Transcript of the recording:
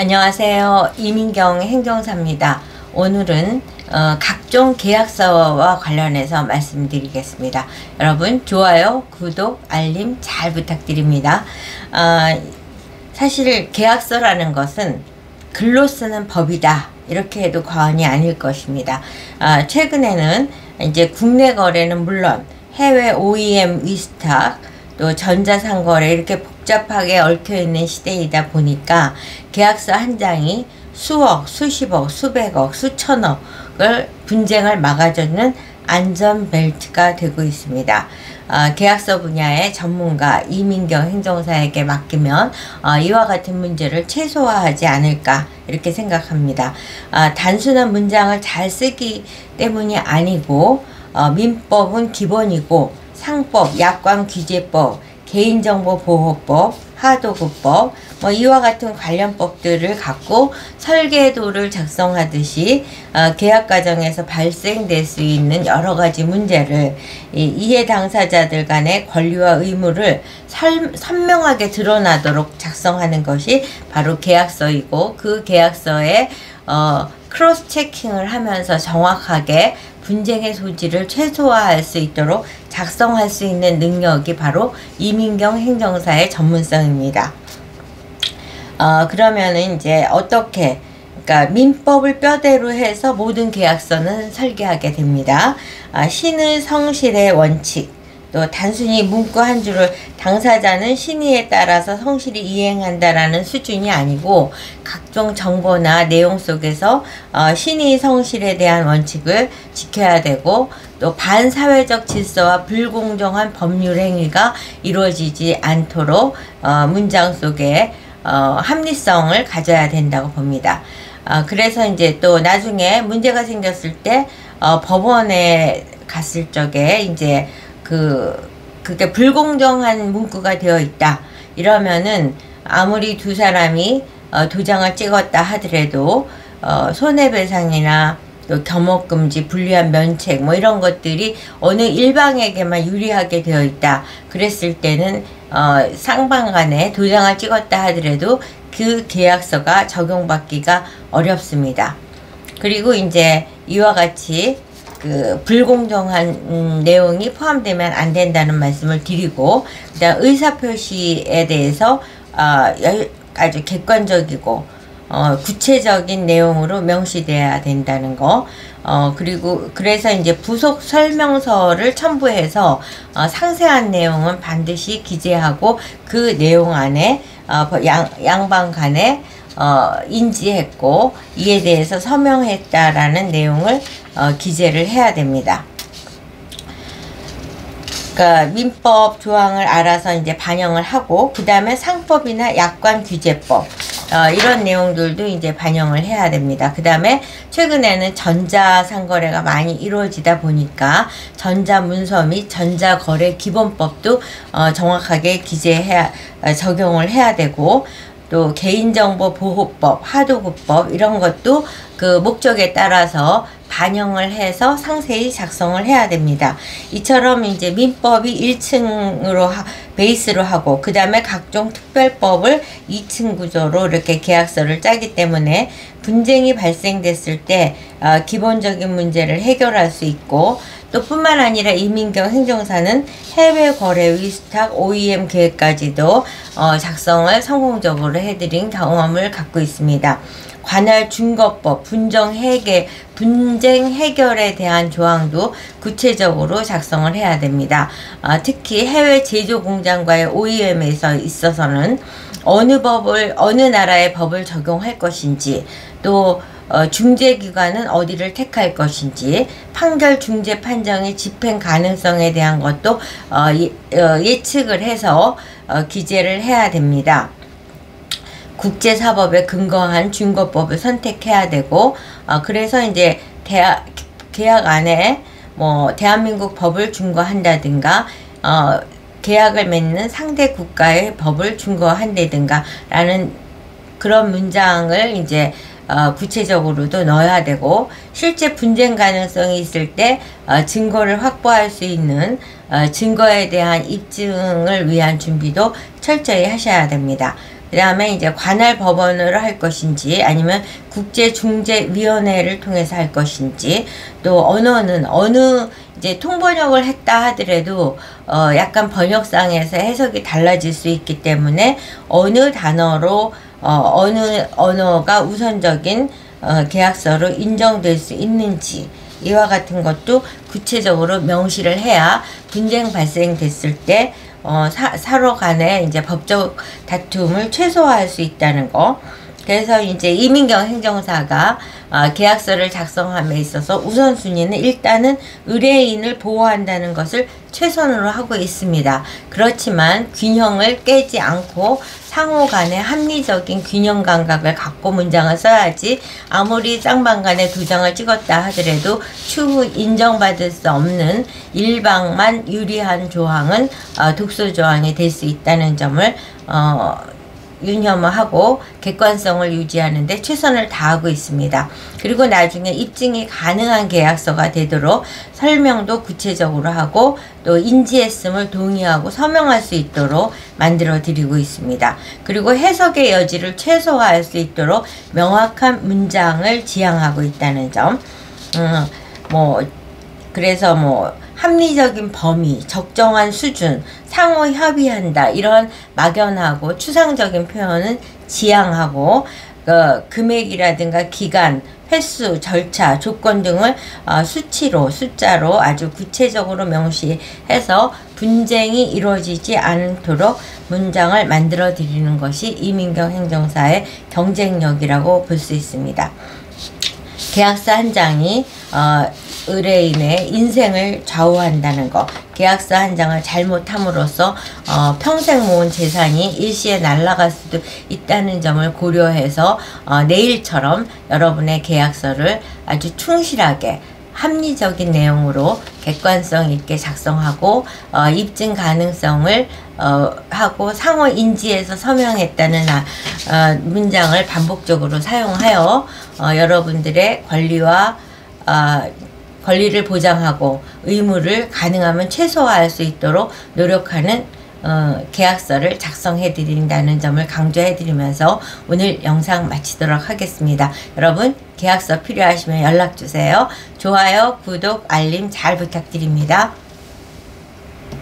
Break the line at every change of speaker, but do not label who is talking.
안녕하세요. 이민경 행정사입니다. 오늘은 각종 계약서와 관련해서 말씀드리겠습니다. 여러분 좋아요, 구독, 알림 잘 부탁드립니다. 사실 계약서라는 것은 글로 쓰는 법이다 이렇게 해도 과언이 아닐 것입니다. 최근에는 이제 국내 거래는 물론 해외 OEM 위스탁 또 전자상거래 이렇게 복잡하게 얽혀있는 시대이다 보니까 계약서 한 장이 수억, 수십억, 수백억, 수천억을 분쟁을 막아주는 안전벨트가 되고 있습니다. 계약서 분야의 전문가 이민경 행정사에게 맡기면 이와 같은 문제를 최소화하지 않을까 이렇게 생각합니다. 단순한 문장을 잘 쓰기 때문이 아니고 민법은 기본이고 상법, 약관규제법, 개인정보보호법, 하도급법 이와 같은 관련법들을 갖고 설계도를 작성하듯이 계약 과정에서 발생될 수 있는 여러 가지 문제를 이해 당사자들 간의 권리와 의무를 선명하게 드러나도록 작성하는 것이 바로 계약서이고, 그 계약서에 크로스 체킹을 하면서 정확하게 분쟁의 소지를 최소화할 수 있도록 작성할 수 있는 능력이 바로 이민경 행정사의 전문성입니다. 그러면은 이제 어떻게, 그러니까 민법을 뼈대로 해서 모든 계약서는 설계하게 됩니다. 신의 성실의 원칙, 또 단순히 문구 한 줄을 당사자는 신의에 따라서 성실히 이행한다라는 수준이 아니고 각종 정보나 내용 속에서 신의 성실에 대한 원칙을 지켜야 되고, 또 반사회적 질서와 불공정한 법률 행위가 이루어지지 않도록 문장 속에 합리성을 가져야 된다고 봅니다. 그래서 이제 또 나중에 문제가 생겼을 때 법원에 갔을 적에 이제 그게 불공정한 문구가 되어 있다 이러면은 아무리 두 사람이 도장을 찍었다 하더라도 손해배상이나 또 겸업금지, 불리한 면책 이런 것들이 어느 일방에게만 유리하게 되어 있다 그랬을 때는 상방간에 도장을 찍었다 하더라도 그 계약서가 적용받기가 어렵습니다. 그리고 이제 이와 같이 그 불공정한 내용이 포함되면 안 된다는 말씀을 드리고, 그다음 의사표시에 대해서 아주 객관적이고 구체적인 내용으로 명시돼야 된다는 거, 그리고 그래서 이제 부속 설명서를 첨부해서 상세한 내용은 반드시 기재하고 그 내용 안에 양방 간에 인지했고 이에 대해서 서명했다라는 내용을 기재를 해야 됩니다. 그러니까 민법 조항을 알아서 이제 반영을 하고, 그 다음에 상법이나 약관규제법 이런 내용들도 이제 반영을 해야 됩니다. 그 다음에 최근에는 전자상거래가 많이 이루어지다 보니까 전자문서 및 전자거래 기본법도 정확하게 기재해야 적용을 해야 되고, 또 개인정보보호법, 하도급법 이런 것도 그 목적에 따라서 반영을 해서 상세히 작성을 해야 됩니다. 이처럼 이제 민법이 1층으로 베이스로 하고, 그 다음에 각종 특별법을 2층 구조로 이렇게 계약서를 짜기 때문에 분쟁이 발생됐을 때 기본적인 문제를 해결할 수 있고, 또 뿐만 아니라 이민경 행정사는 해외 거래 위스탁 OEM 계획까지도 작성을 성공적으로 해드린 경험을 갖고 있습니다. 관할 준거법, 분쟁 해결에 대한 조항도 구체적으로 작성을 해야 됩니다. 특히 해외 제조 공장과의 OEM에서 있어서는 어느 나라의 법을 적용할 것인지, 또 중재기관은 어디를 택할 것인지, 판결 중재 판정의 집행 가능성에 대한 것도 예측을 해서 기재를 해야 됩니다. 국제사법에 근거한 준거법을 선택해야 되고, 그래서 이제 계약 안에 대한민국 법을 준거한다든가 계약을 맺는 상대 국가의 법을 준거한다든가 라는 그런 문장을 이제 구체적으로도 넣어야 되고, 실제 분쟁 가능성이 있을 때 증거를 확보할 수 있는 증거에 대한 입증을 위한 준비도 철저히 하셔야 됩니다. 그 다음에 이제 관할 법원으로 할 것인지 아니면 국제중재위원회를 통해서 할 것인지, 또 언어는 어느 이제 통번역을 했다 하더라도 약간 번역상에서 해석이 달라질 수 있기 때문에 어느 단어로 어느 언어가 우선적인 계약서로 인정될 수 있는지, 이와 같은 것도 구체적으로 명시를 해야 분쟁 발생됐을 때 서로 간에 이제 법적 다툼을 최소화할 수 있다는 거. 그래서 이제 이민경 행정사가 계약서를 작성함에 있어서 우선순위는 일단은 의뢰인을 보호한다는 것을 최선으로 하고 있습니다. 그렇지만 균형을 깨지 않고 상호 간의 합리적인 균형 감각을 갖고 문장을 써야지, 아무리 쌍방간에 도장을 찍었다 하더라도 추후 인정받을 수 없는 일방만 유리한 조항은 독소 조항이 될 수 있다는 점을 유념하고 객관성을 유지하는 데 최선을 다하고 있습니다. 그리고 나중에 입증이 가능한 계약서가 되도록 설명도 구체적으로 하고 또 인지했음을 동의하고 서명할 수 있도록 만들어 드리고 있습니다. 그리고 해석의 여지를 최소화할 수 있도록 명확한 문장을 지향하고 있다는 점. 그래서 합리적인 범위, 적정한 수준, 상호 협의한다, 이런 막연하고 추상적인 표현은 지양하고, 금액이라든가 기간, 횟수, 절차, 조건 등을 숫자로 아주 구체적으로 명시해서 분쟁이 이루어지지 않도록 문장을 만들어 드리는 것이 이민경 행정사의 경쟁력이라고 볼 수 있습니다. 계약서 한 장이 의뢰인의 인생을 좌우한다는 것, 계약서 한 장을 잘못함으로써 평생 모은 재산이 일시에 날아갈 수도 있다는 점을 고려해서 내일처럼 여러분의 계약서를 아주 충실하게 합리적인 내용으로 객관성 있게 작성하고 입증 가능성을 하고 상호 인지해서 서명했다는 문장을 반복적으로 사용하여 여러분들의 권리를 보장하고 의무를 가능하면 최소화할 수 있도록 노력하는 계약서를 작성해 드린다는 점을 강조해 드리면서 오늘 영상 마치도록 하겠습니다. 여러분, 계약서 필요하시면 연락 주세요. 좋아요, 구독, 알림 잘 부탁드립니다.